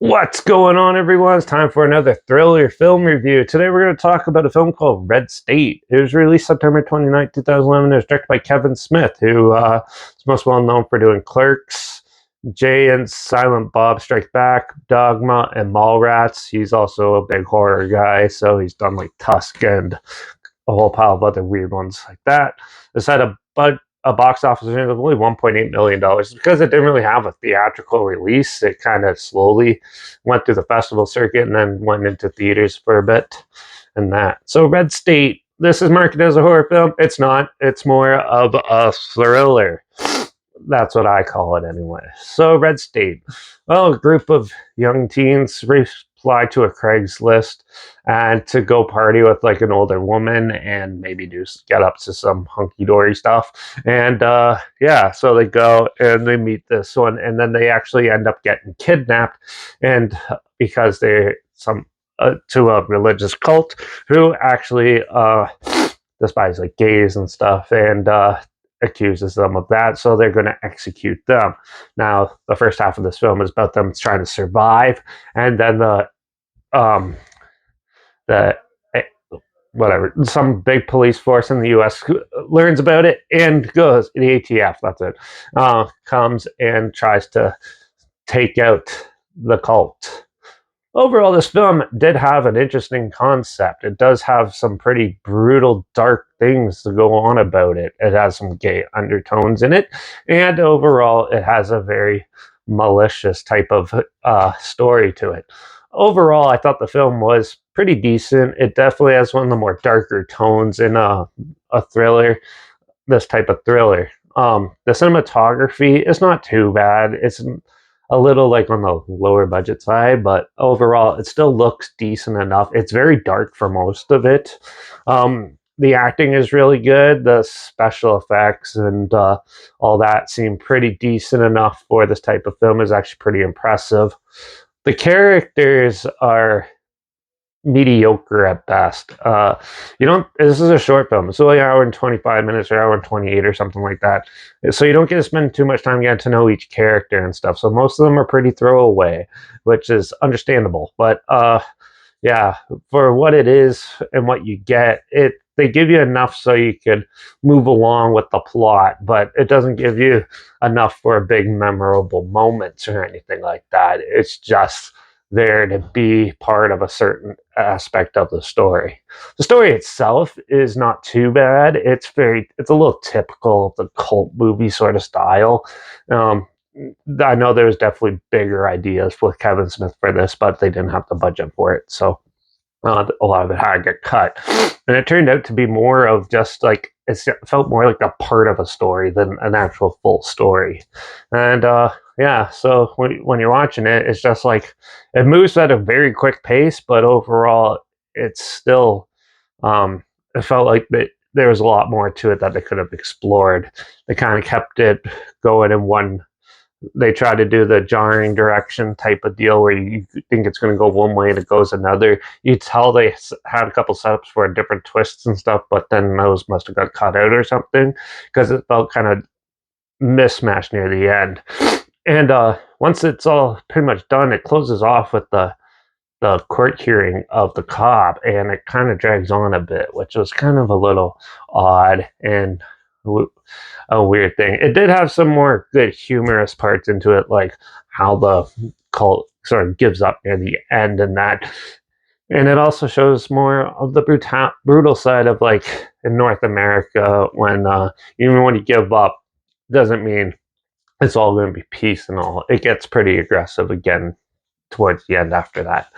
What's going on, everyone? It's time for another thriller film review. Today we're going to talk about a film called Red State. It was released September 29th, 2011. It was directed by Kevin Smith, who is most well known for doing Clerks, Jay and Silent Bob Strike Back, Dogma, and Mallrats. He's also a big horror guy, so he's done like Tusk and a whole pile of other weird ones like that. This had a box office of only $1.8 million because it didn't really have a theatrical release. It kind of slowly went through the festival circuit and then went into theaters for a bit and that. So Red State, this is marketed as a horror film. It's not. It's more of a thriller. That's what I call it anyway. So Red State. Well, a group of young teens reply to a Craigslist and to go party with like an older woman and maybe get up to some hunky-dory stuff. And yeah, so they go and they meet this one, and then they actually end up getting kidnapped, and because they're to a religious cult who actually despise like gays and stuff, and accuses them of that, so they're going to execute them. Now, the first half of this film is about them trying to survive, and then the whatever, some big police force in the U.S. learns about it and goes, the ATF, that's it, comes and tries to take out the cult. Overall, this film did have an interesting concept. It does have some pretty brutal, dark things to go on about it. It has some gay undertones in it, and overall, it has a very malicious type of story to it. Overall, I thought the film was pretty decent. It definitely has one of the more darker tones in a thriller, this type of thriller. The cinematography is not too bad. It's a little like on the lower budget side, but overall it still looks decent enough. It's very dark for most of it. The acting is really good. The special effects and all that seem pretty decent enough for this type of film. Is actually pretty impressive. The characters are mediocre at best. You don't. This is a short film. It's only an hour and 25 minutes or hour and 28 or something like that. So you don't get to spend too much time getting to know each character and stuff. So most of them are pretty throwaway, which is understandable. But yeah, for what it is and what you get, they give you enough so you can move along with the plot, but it doesn't give you enough for big memorable moments or anything like that. It's just there to be part of a certain aspect of the story. The story itself is not too bad. It's a little typical of the cult movie sort of style. I know there's definitely bigger ideas with Kevin Smith for this, but they didn't have the budget for it, so a lot of it had to get cut. And it turned out to be more of just like, it felt more like a part of a story than an actual full story. And yeah, so when you're watching it, it's just like, it moves at a very quick pace, but overall, it's still, it felt like there was a lot more to it that they could have explored. They kind of kept it going in one. They try to do the jarring direction type of deal where you think it's going to go one way and it goes another. You tell they had a couple setups for different twists and stuff, but then those must have got cut out or something because it felt kind of mismatched near the end. And once it's all pretty much done, it closes off with the court hearing of the cop, and it kind of drags on a bit, which was kind of a little odd and a weird thing. It did have some more good humorous parts into it, like how the cult sort of gives up near the end and that. And it also shows more of the brutal side of like in North America when even when you give up doesn't mean it's all going to be peace and all. It gets pretty aggressive again towards the end after that.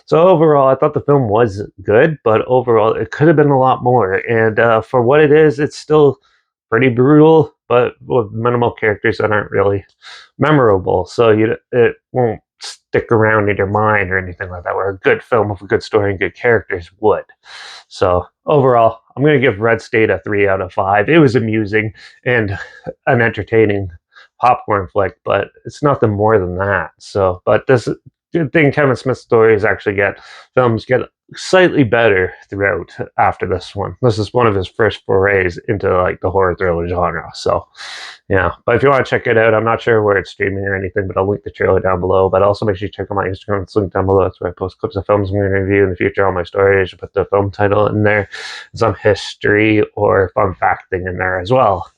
So overall, I thought the film was good, but overall, it could have been a lot more. And for what it is, it's still pretty brutal, but with minimal characters that aren't really memorable. So it won't stick around in your mind or anything like that, where a good film with a good story and good characters would. So overall, I'm going to give Red State a 3 out of 5. It was amusing and an entertaining popcorn flick, but it's nothing more than that. So, but this good thing Kevin Smith's stories actually films get slightly better throughout after this one. This is one of his first forays into like the horror thriller genre. So yeah, but if you want to check it out, I'm not sure where it's streaming or anything, but I'll link the trailer down below. But also make sure you check out my Instagram. It's linked down below. That's where I post clips of films I'm going to review in the future. All my stories, I put the film title in there, some history or fun fact thing in there as well.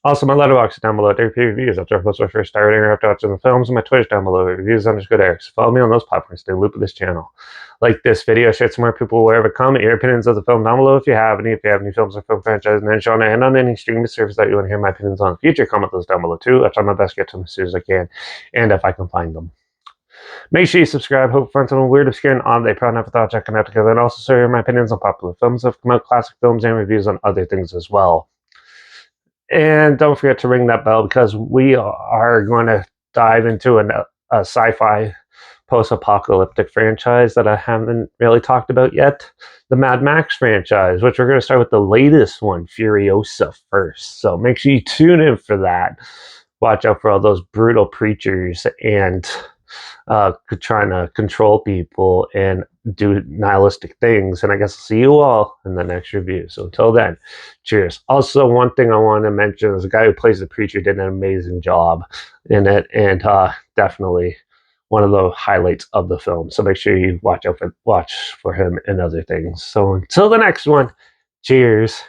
Also, my Letterbox is down below. There reviews after I post my first star rating after watching the films, and my Twitter's down below. Reviews underscore Eric. So follow me on those platforms. Stay in the loop with this channel. Like this video, share it to more people wherever. Comment your opinions of the film down below if you have any. If you have any films or film franchises in any genre and on any streaming service that you want to hear my opinions on in the future, comment those down below too. I try my best to get to them as soon as I can, and if I can find them. Make sure you subscribe. Hope you find something weird, obscure, and odd they probably never thought checking out together. And also share my opinions on popular films that have come out, classic films, and reviews on other things as well. And don't forget to ring that bell because we are going to dive into a sci-fi post-apocalyptic franchise that I haven't really talked about yet. The Mad Max franchise, which we're going to start with the latest one, Furiosa, first. So make sure you tune in for that. Watch out for all those brutal preachers and trying to control people and do nihilistic things. And I guess I'll see you all in the next review. So until then, cheers. Also, one thing I want to mention is the guy who plays the preacher did an amazing job in it, and definitely one of the highlights of the film. So make sure you watch for him and other things. So until the next one, cheers.